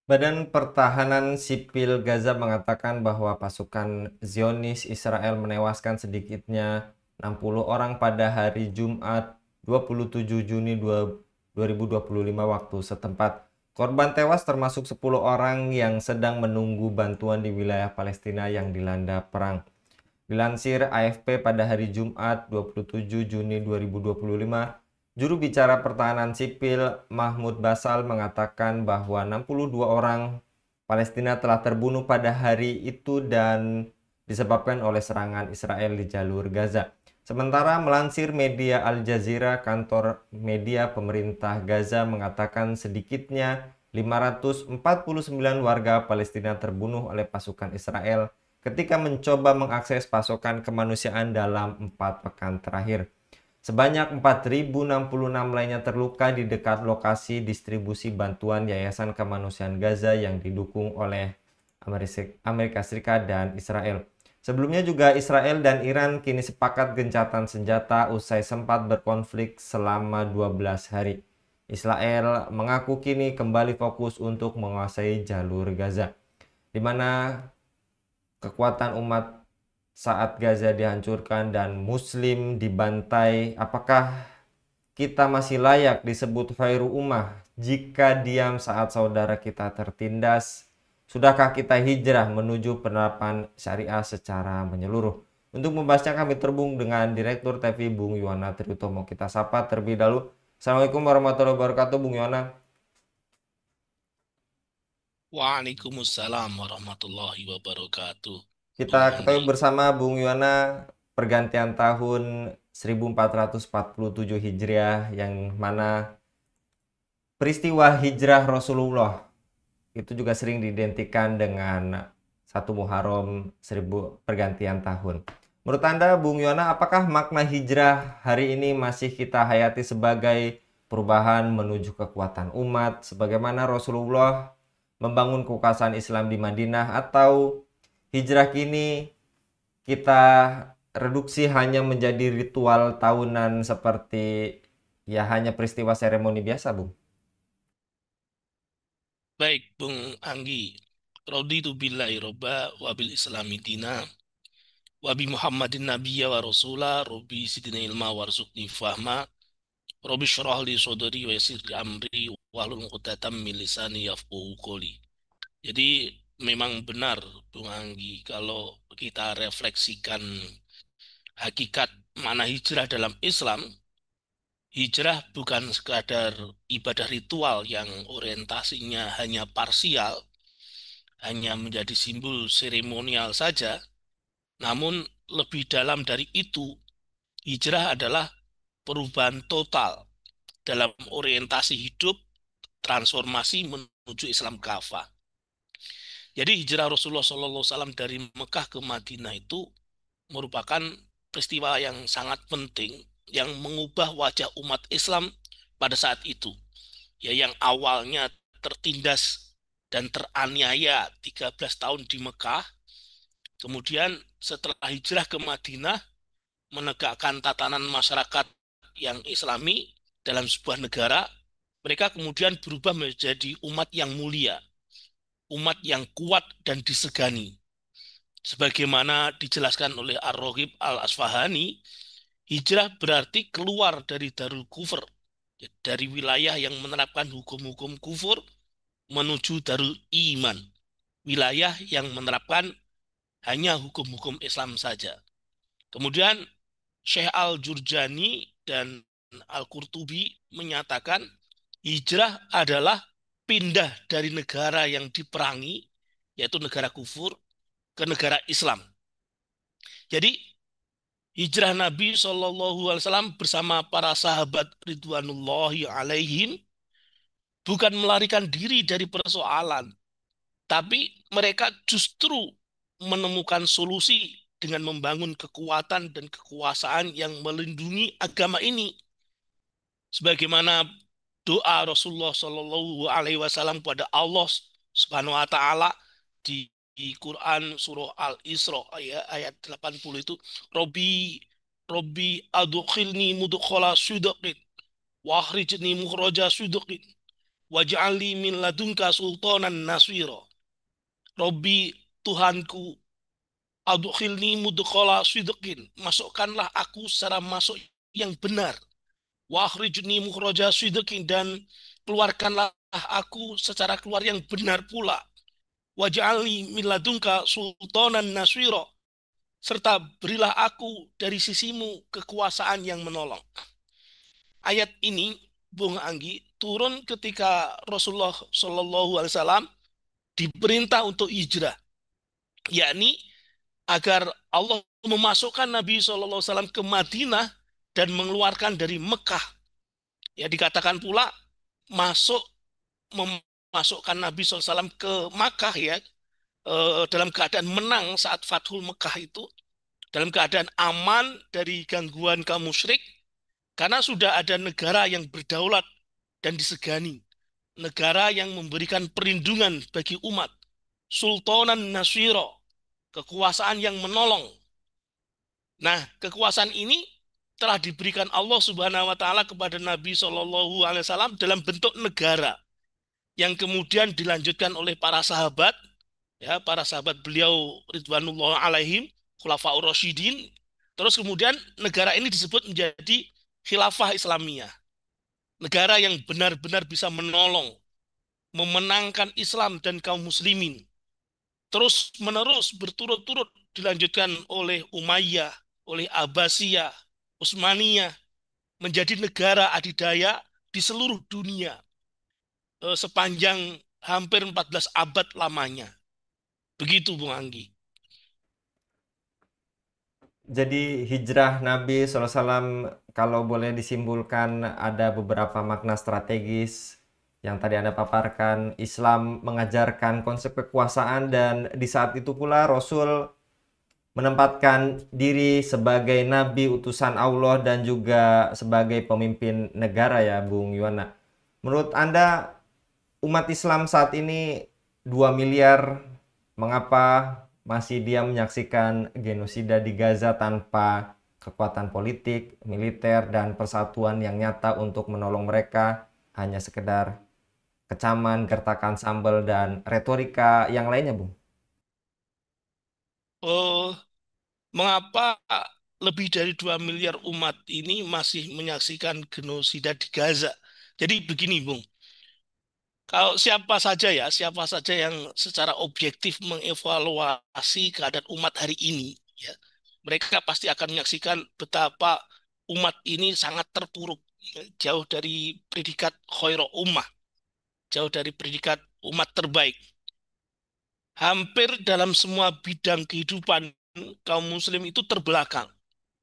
Badan Pertahanan Sipil Gaza mengatakan bahwa pasukan Zionis Israel menewaskan sedikitnya 60 orang pada hari Jumat 27 Juni 2025 waktu setempat. Korban tewas termasuk 10 orang yang sedang menunggu bantuan di wilayah Palestina yang dilanda perang. Dilansir AFP pada hari Jumat 27 Juni 2025, juru bicara pertahanan sipil Mahmud Basal mengatakan bahwa 62 orang Palestina telah terbunuh pada hari itu dan disebabkan oleh serangan Israel di jalur Gaza. Sementara melansir media Al Jazeera, kantor media pemerintah Gaza mengatakan sedikitnya 549 warga Palestina terbunuh oleh pasukan Israel ketika mencoba mengakses pasokan kemanusiaan dalam 4 pekan terakhir. Sebanyak 4.066 lainnya terluka di dekat lokasi distribusi bantuan Yayasan Kemanusiaan Gaza yang didukung oleh Amerika Serikat dan Israel. Sebelumnya juga Israel dan Iran kini sepakat gencatan senjata usai sempat berkonflik selama 12 hari. Israel mengaku kini kembali fokus untuk menguasai jalur Gaza, di mana kekuatan umat saat Gaza dihancurkan dan Muslim dibantai. Apakah kita masih layak disebut khairu ummah jika diam saat saudara kita tertindas? Sudahkah kita hijrah menuju penerapan syariah secara menyeluruh? Untuk membahasnya kami terhubung dengan Direktur TV Bung Yuwana Triutomo. Kita sapa terlebih dahulu. Assalamualaikum warahmatullahi wabarakatuh, Bung Yuwana. Waalaikumsalam warahmatullahi wabarakatuh. Kita Bung ketahui Anggi. bersama Bung Yuwana pergantian tahun 1447 Hijriah yang mana peristiwa hijrah Rasulullah itu juga sering diidentikan dengan 1 Muharram 1000 pergantian tahun. Menurut Anda, Bung Yuwana, apakah makna hijrah hari ini masih kita hayati sebagai perubahan menuju kekuatan umat sebagaimana Rasulullah membangun kekuasaan Islam di Madinah, atau hijrah kini kita reduksi hanya menjadi ritual tahunan seperti ya hanya peristiwa seremoni biasa, Bung? Baik, Bung Anggi. Raditu billahi robba wabil islami dina wabi Muhammadin nabiyya wa rasula Rabbi sidina ilma warzuqni fahma Rabbi syrah li sodri wa yassir li amri wahlul 'uqdatam min lisani yafqahu qawli. Jadi memang benar, Bung Anggi, kalau kita refleksikan hakikat mana hijrah dalam Islam. Hijrah bukan sekadar ibadah ritual yang orientasinya hanya parsial, hanya menjadi simbol seremonial saja, namun lebih dalam dari itu, hijrah adalah perubahan total dalam orientasi hidup, transformasi menuju Islam kafah. Jadi hijrah Rasulullah SAW dari Mekah ke Madinah itu merupakan peristiwa yang sangat penting yang mengubah wajah umat Islam pada saat itu. Ya, yang awalnya tertindas dan teraniaya 13 tahun di Mekah, kemudian setelah hijrah ke Madinah menegakkan tatanan masyarakat yang Islami dalam sebuah negara, mereka kemudian berubah menjadi umat yang mulia, umat yang kuat dan disegani. Sebagaimana dijelaskan oleh Ar-Raghib Al-Asfahani, hijrah berarti keluar dari Darul Kufur, dari wilayah yang menerapkan hukum-hukum kufur menuju Darul Iman, wilayah yang menerapkan hanya hukum-hukum Islam saja. Kemudian Syekh Al-Jurjani dan Al-Qurtubi menyatakan hijrah adalah pindah dari negara yang diperangi, yaitu negara kufur, ke negara Islam. Jadi hijrah Nabi SAW bersama para sahabat Ridwanullahi alaihim bukan melarikan diri dari persoalan, tapi mereka justru menemukan solusi dengan membangun kekuatan dan kekuasaan yang melindungi agama ini. Sebagaimana doa Rasulullah Shallallahu Alaihi Wasallam kepada Allah Subhanahu Wa Taala di Quran surah Al-Isra ayat 80 itu, Robi Robi adkhilni mudkhala sidqin wa akhrijni mukhraja sidqin waj'alni min ladunka sultanan naswira. Robbi, Tuhanku, adkhilni mudkhala sidqin. Masukkanlah aku secara masuk yang benar. Wa akhrijni mukhraja sidqin, dan keluarkanlah aku secara keluar yang benar pula. Waj'alni min ladunka sultanan naswira, serta berilah aku dari sisimu kekuasaan yang menolong. Ayat ini, Bung Anggi, turun ketika Rasulullah Shallallahu Alaihi Wasallam diperintah untuk hijrah, yakni agar Allah memasukkan Nabi Shallallahu Alaihi Wasallam ke Madinah dan mengeluarkan dari Mekah. Ya, dikatakan pula masuk memasukkan Nabi SAW ke Makkah, ya, dalam keadaan menang saat Fathul Mekah itu, dalam keadaan aman dari gangguan kaum musyrik, karena sudah ada negara yang berdaulat dan disegani, negara yang memberikan perlindungan bagi umat, Sultanan Nasiro, kekuasaan yang menolong. Nah, kekuasaan ini telah diberikan Allah Subhanahu wa taala kepada Nabi Shallallahu alaihi wasallam dalam bentuk negara, yang kemudian dilanjutkan oleh para sahabat, ya, para sahabat beliau ridwanullah alaihim, khulafaur rasyidin. Terus kemudian negara ini disebut menjadi khilafah Islamiyah, negara yang benar-benar bisa menolong, memenangkan Islam dan kaum muslimin. Terus menerus berturut-turut dilanjutkan oleh Umayyah, oleh Abbasiyah, Utsmaniyah, menjadi negara adidaya di seluruh dunia sepanjang hampir 14 abad lamanya. Begitu, Bung Anggi. Jadi hijrah Nabi SAW kalau boleh disimpulkan ada beberapa makna strategis yang tadi Anda paparkan. Islam mengajarkan konsep kekuasaan, dan di saat itu pula Rasul menempatkan diri sebagai nabi utusan Allah dan juga sebagai pemimpin negara, ya Bung Yuwana. Menurut Anda umat Islam saat ini 2 miliar, mengapa masih dia menyaksikan genosida di Gaza tanpa kekuatan politik, militer, dan persatuan yang nyata untuk menolong mereka? Hanya sekedar kecaman, gertakan sambal, dan retorika yang lainnya, Bung. Oh, mengapa lebih dari 2 miliar umat ini masih menyaksikan genosida di Gaza? Jadi begini, Bung. Kalau siapa saja yang secara objektif mengevaluasi keadaan umat hari ini, ya, mereka pasti akan menyaksikan betapa umat ini sangat terpuruk, ya, jauh dari predikat khairul ummah, jauh dari predikat umat terbaik. Hampir dalam semua bidang kehidupan, kaum muslim itu terbelakang,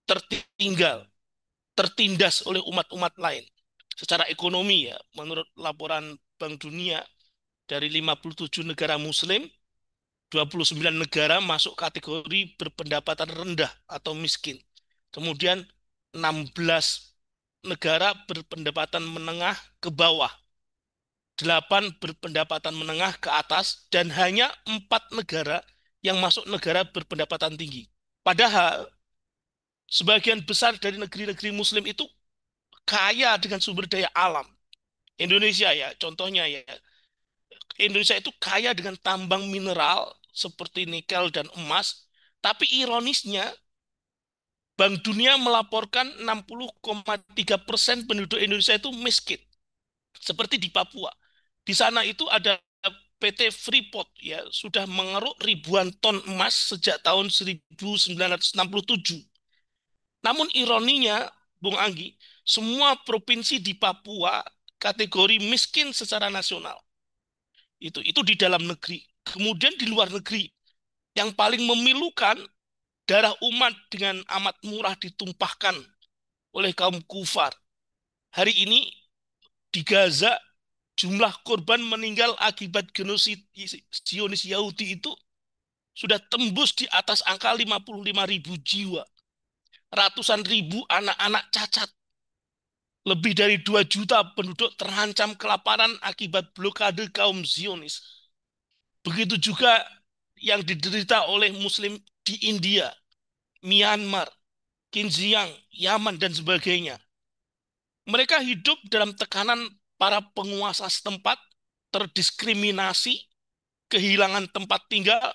tertinggal, tertindas oleh umat-umat lain. Secara ekonomi, ya, menurut laporan Bank Dunia, dari 57 negara muslim, 29 negara masuk kategori berpendapatan rendah atau miskin. Kemudian 16 negara berpendapatan menengah ke bawah, 8 berpendapatan menengah ke atas, dan hanya 4 negara yang masuk negara berpendapatan tinggi. Padahal sebagian besar dari negeri-negeri muslim itu kaya dengan sumber daya alam. Indonesia, ya, contohnya, ya, Indonesia itu kaya dengan tambang mineral seperti nikel dan emas, tapi ironisnya Bank Dunia melaporkan 60,3% penduduk Indonesia itu miskin, seperti di Papua. Di sana itu ada PT Freeport, ya, sudah mengeruk ribuan ton emas sejak tahun 1967. Namun ironinya, Bung Anggi, semua provinsi di Papua kategori miskin secara nasional. Itu di dalam negeri. Kemudian di luar negeri, yang paling memilukan, darah umat dengan amat murah ditumpahkan oleh kaum kufar. Hari ini di Gaza, jumlah korban meninggal akibat genosid Zionis Yahudi itu sudah tembus di atas angka 55.000 jiwa. Ratusan ribu anak-anak cacat. Lebih dari 2 juta penduduk terancam kelaparan akibat blokade kaum Zionis. Begitu juga yang diderita oleh Muslim di India, Myanmar, Xinjiang, Yaman, dan sebagainya. Mereka hidup dalam tekanan para penguasa setempat terdiskriminasi, kehilangan tempat tinggal,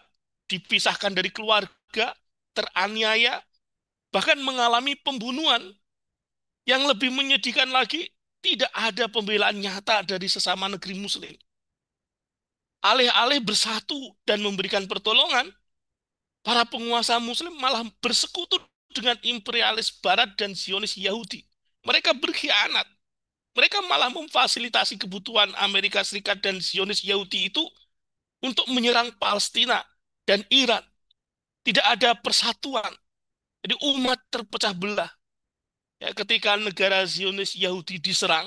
dipisahkan dari keluarga, teraniaya, bahkan mengalami pembunuhan. Yang lebih menyedihkan lagi, tidak ada pembelaan nyata dari sesama negeri Muslim. Alih-alih bersatu dan memberikan pertolongan, para penguasa Muslim malah bersekutu dengan imperialis Barat dan Zionis Yahudi. Mereka berkhianat. Mereka malah memfasilitasi kebutuhan Amerika Serikat dan Zionis Yahudi itu untuk menyerang Palestina dan Iran. Tidak ada persatuan. Jadi umat terpecah belah. Ya, ketika negara Zionis Yahudi diserang,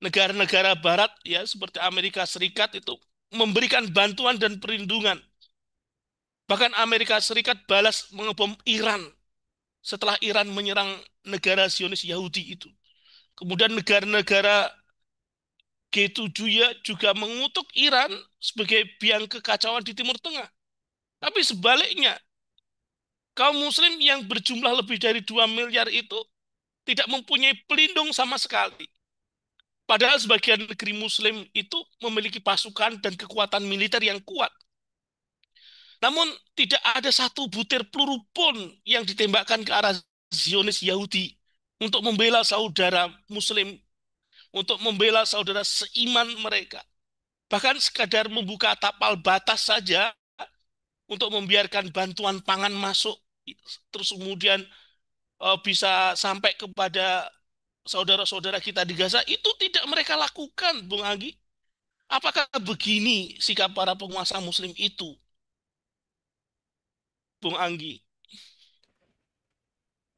negara-negara Barat ya seperti Amerika Serikat itu memberikan bantuan dan perlindungan. Bahkan Amerika Serikat balas mengebom Iran setelah Iran menyerang negara Zionis Yahudi itu. Kemudian negara-negara G7 ya juga mengutuk Iran sebagai biang kekacauan di Timur Tengah. Tapi sebaliknya, kaum muslim yang berjumlah lebih dari 2 miliar itu tidak mempunyai pelindung sama sekali. Padahal sebagian negeri muslim itu memiliki pasukan dan kekuatan militer yang kuat. Namun tidak ada satu butir peluru pun yang ditembakkan ke arah Zionis Yahudi untuk membela saudara muslim, untuk membela saudara seiman mereka. Bahkan sekadar membuka tapal batas saja untuk membiarkan bantuan pangan masuk, terus kemudian bisa sampai kepada saudara-saudara kita di Gaza, itu tidak mereka lakukan, Bung Agi. Apakah begini sikap para penguasa muslim itu, Bung Anggi?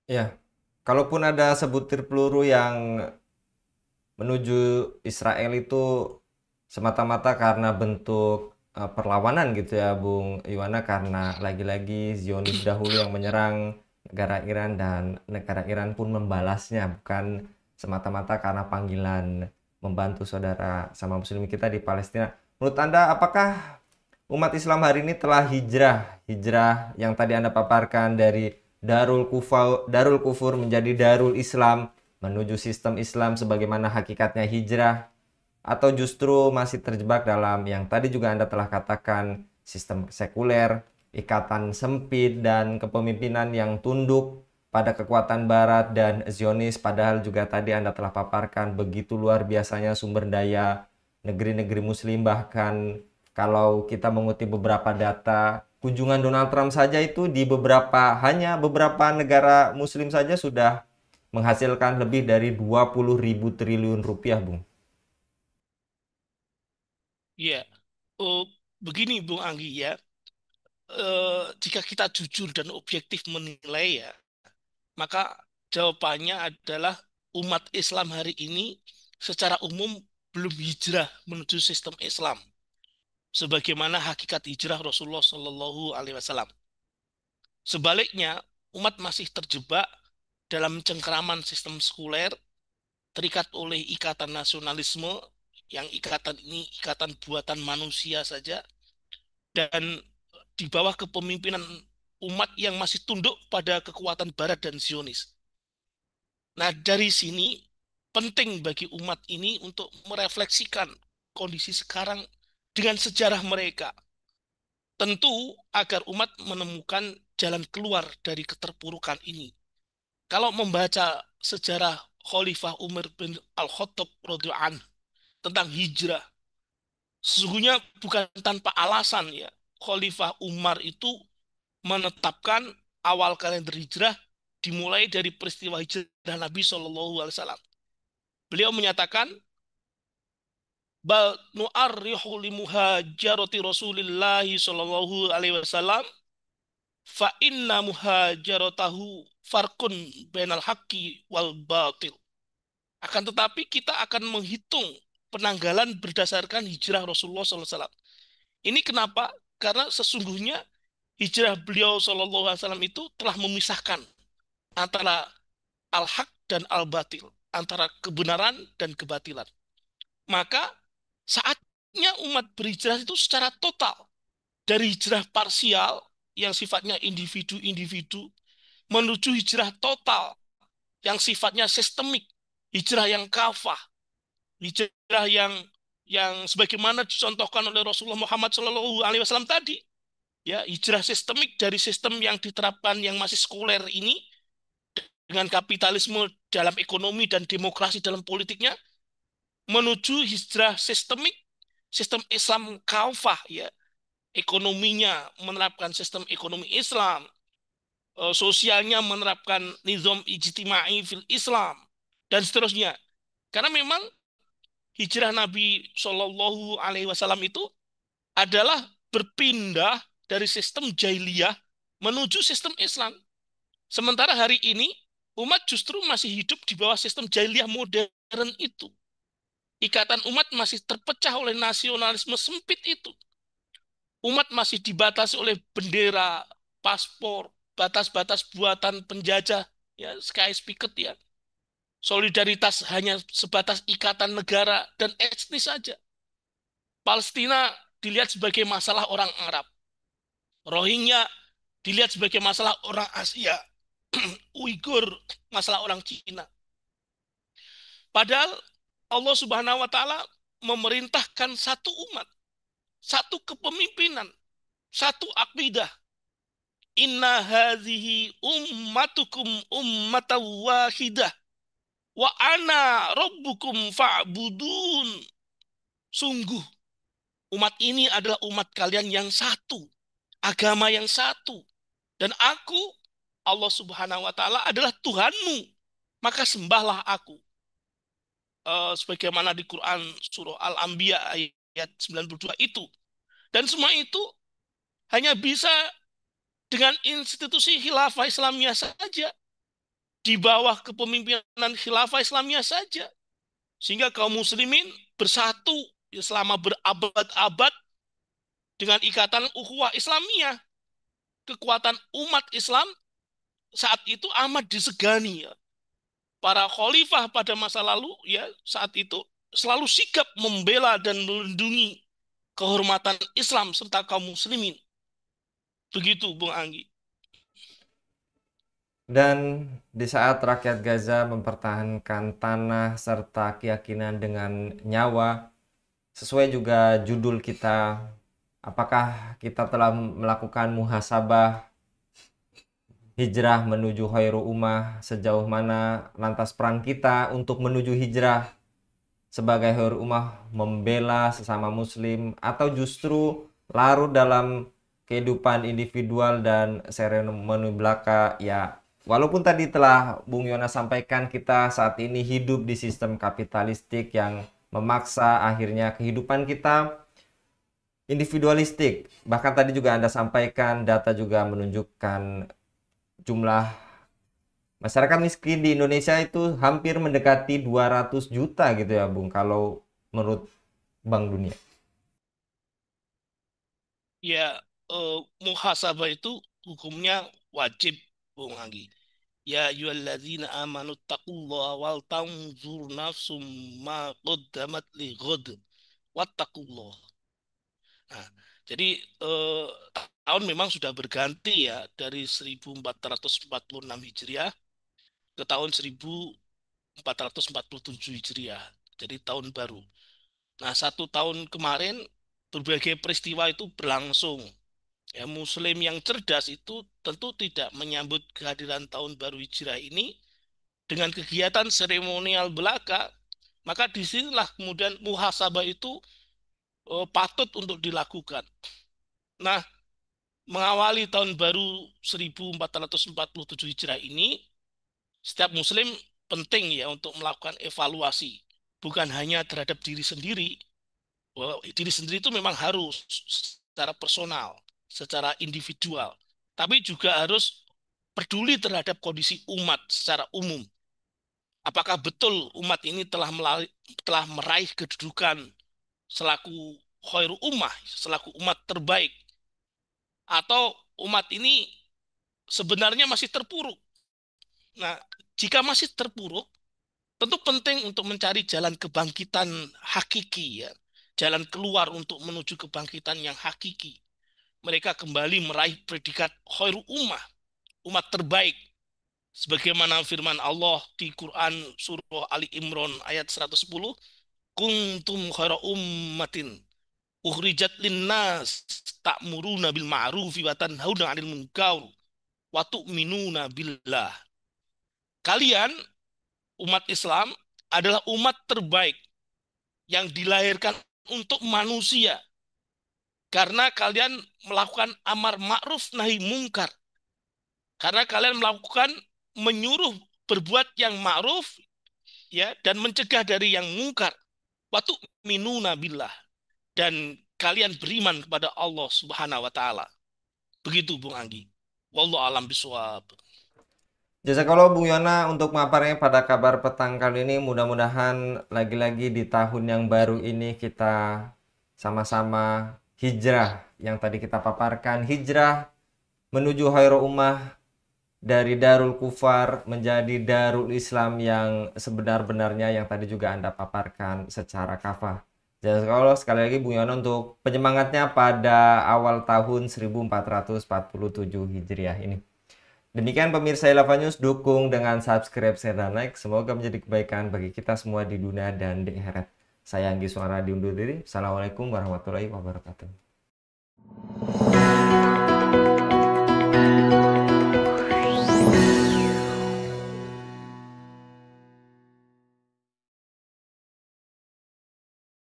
Ya, kalaupun ada sebutir peluru yang menuju Israel itu semata-mata karena bentuk perlawanan gitu ya Bung Iwana, karena lagi-lagi Zionis dahulu yang menyerang negara Iran dan negara Iran pun membalasnya, bukan semata-mata karena panggilan membantu saudara sama muslim kita di Palestina. Menurut Anda apakah umat Islam hari ini telah hijrah yang tadi Anda paparkan dari Darul Kufur menjadi Darul Islam, menuju sistem Islam sebagaimana hakikatnya hijrah, atau justru masih terjebak dalam yang tadi juga Anda telah katakan, sistem sekuler, ikatan sempit, dan kepemimpinan yang tunduk pada kekuatan Barat dan Zionis, padahal juga tadi Anda telah paparkan begitu luar biasanya sumber daya negeri-negeri muslim. Bahkan kalau kita mengutip beberapa data, kunjungan Donald Trump saja itu di hanya beberapa negara muslim saja sudah menghasilkan lebih dari 20.000 triliun rupiah, Bung. Ya, oh, begini Bung Anggi ya, jika kita jujur dan objektif menilai ya, maka jawabannya adalah umat Islam hari ini secara umum belum hijrah menuju sistem Islam, sebagaimana hakikat hijrah Rasulullah Shallallahu Alaihi Wasallam. Sebaliknya, umat masih terjebak dalam cengkeraman sistem sekuler, terikat oleh ikatan nasionalisme, yang ikatan ini ikatan buatan manusia saja, dan di bawah kepemimpinan umat yang masih tunduk pada kekuatan Barat dan Zionis. Nah, dari sini penting bagi umat ini untuk merefleksikan kondisi sekarang dengan sejarah mereka. Tentu agar umat menemukan jalan keluar dari keterpurukan ini. Kalau membaca sejarah Khalifah Umar bin Al-Khattab radhiyallahu anhu tentang hijrah, sesungguhnya bukan tanpa alasan ya. Khalifah Umar itu menetapkan awal kalender hijrah dimulai dari peristiwa hijrah Nabi Shallallahu Alaihi Wasallam. Beliau menyatakan, bal nu'arrihu limuhajarati Rasulillah Shallallahu Alaihi Wasallam fa inna muhajaratahu farkun bainal haqqi wal batil. Akan tetapi kita akan menghitung penanggalan berdasarkan hijrah Rasulullah SAW. Ini kenapa? Karena sesungguhnya hijrah beliau SAW itu telah memisahkan antara al-haq dan al-batil, antara kebenaran dan kebatilan. Maka saatnya umat berhijrah itu secara total, dari hijrah parsial yang sifatnya individu-individu menuju hijrah total yang sifatnya sistemik, hijrah yang kafah, hijrah yang sebagaimana dicontohkan oleh Rasulullah Muhammad SAW tadi, ya hijrah sistemik dari sistem yang diterapkan yang masih sekuler ini dengan kapitalisme dalam ekonomi dan demokrasi dalam politiknya menuju hijrah sistemik, sistem Islam kafah, ya ekonominya menerapkan sistem ekonomi Islam, sosialnya menerapkan nizam ijtimai fil Islam, dan seterusnya. Karena memang hijrah Nabi Shallallahu Alaihi Wasallam itu adalah berpindah dari sistem jahiliyah menuju sistem Islam. Sementara hari ini umat justru masih hidup di bawah sistem jahiliyah modern itu. Ikatan umat masih terpecah oleh nasionalisme sempit itu. Umat masih dibatasi oleh bendera, paspor, batas-batas buatan penjajah, ya sky picket ya. Solidaritas hanya sebatas ikatan negara dan etnis saja. Palestina dilihat sebagai masalah orang Arab. Rohingya dilihat sebagai masalah orang Asia. Uighur masalah orang Cina. Padahal Allah Subhanahu wa taala memerintahkan satu umat, satu kepemimpinan, satu akidah. Inna hadhihi ummatukum ummatan wahidah wa ana rabbukum fa'budun. Sungguh umat ini adalah umat kalian yang satu, agama yang satu, dan aku Allah Subhanahu wa taala adalah Tuhanmu. Maka sembahlah aku. Sebagaimana di Quran surah Al-Anbiya ayat 92 itu. Dan semua itu hanya bisa dengan institusi khilafah Islamiyah saja, di bawah kepemimpinan khilafah Islamiyah saja. Sehingga kaum muslimin bersatu selama berabad-abad dengan ikatan ukhuwah Islamiyah. Kekuatan umat Islam saat itu amat disegani, ya. Para khalifah pada masa lalu ya saat itu selalu sigap membela dan melindungi kehormatan Islam serta kaum muslimin. Begitu Bung Anggi. Dan di saat rakyat Gaza mempertahankan tanah serta keyakinan dengan nyawa, sesuai juga judul kita, apakah kita telah melakukan muhasabah hijrah menuju khairu ummah, sejauh mana lantas peran kita untuk menuju hijrah sebagai khairu ummah, membela sesama muslim, atau justru larut dalam kehidupan individual dan seremoni belaka. Ya, walaupun tadi telah Bung Yona sampaikan, kita saat ini hidup di sistem kapitalistik yang memaksa akhirnya kehidupan kita individualistik. Bahkan tadi juga Anda sampaikan, data juga menunjukkan jumlah masyarakat miskin di Indonesia itu hampir mendekati 200 juta gitu ya Bung, kalau menurut Bank Dunia. Ya, muhasabah itu hukumnya wajib Bung Anggi. Ya ayyuhalladzina amanu taqullaha wal tanzur nafsum ma qaddamat li ghad wattaqullah. Nah, jadi tahun memang sudah berganti ya dari 1446 Hijriah ke tahun 1447 Hijriah. Jadi tahun baru. Nah, satu tahun kemarin berbagai peristiwa itu berlangsung. Ya, Muslim yang cerdas itu tentu tidak menyambut kehadiran tahun baru Hijriah ini dengan kegiatan seremonial belaka. Maka disinilah kemudian muhasabah itu patut untuk dilakukan. Nah, mengawali tahun baru 1447 Hijrah ini, setiap Muslim penting ya untuk melakukan evaluasi. Bukan hanya terhadap diri sendiri. Diri sendiri itu memang harus secara personal, secara individual. Tapi juga harus peduli terhadap kondisi umat secara umum. Apakah betul umat ini telah meraih kedudukan selaku khairu ummah, selaku umat terbaik, atau umat ini sebenarnya masih terpuruk. Nah, jika masih terpuruk, tentu penting untuk mencari jalan kebangkitan hakiki, ya. Jalan keluar untuk menuju kebangkitan yang hakiki. Mereka kembali meraih predikat khairu ummah, umat terbaik. Sebagaimana firman Allah di Quran surah Ali Imran ayat 110, kuntum khaira ummatin ukhrijat linnas ta'muruna bil ma'rufi wa tanhauna 'anil munkar wa tu'minuna billah. Kalian umat Islam adalah umat terbaik yang dilahirkan untuk manusia karena kalian melakukan amar ma'ruf nahi mungkar. Karena kalian melakukan menyuruh berbuat yang ma'ruf ya dan mencegah dari yang mungkar. Wa tu'minuna billah, dan kalian beriman kepada Allah Subhanahu wa taala. Begitu Bung Anggi. Wallahu alam bisawab. Jazakallah Bung Yona untuk maparnya pada kabar petang kali ini. Mudah-mudahan lagi-lagi di tahun yang baru ini kita sama-sama hijrah yang tadi kita paparkan. Hijrah menuju khairul ummah dari Darul Kufar menjadi Darul Islam yang sebenar-benarnya yang tadi juga Anda paparkan secara kafah. Jazakallah sekali lagi Bung Yona untuk penyemangatnya pada awal tahun 1447 Hijriah ini. Demikian pemirsa Ilava News, dukung dengan subscribe, share, dan like. Semoga menjadi kebaikan bagi kita semua di dunia dan di akhirat. Saya Anggi Suara diundur diri. Assalamualaikum warahmatullahi wabarakatuh.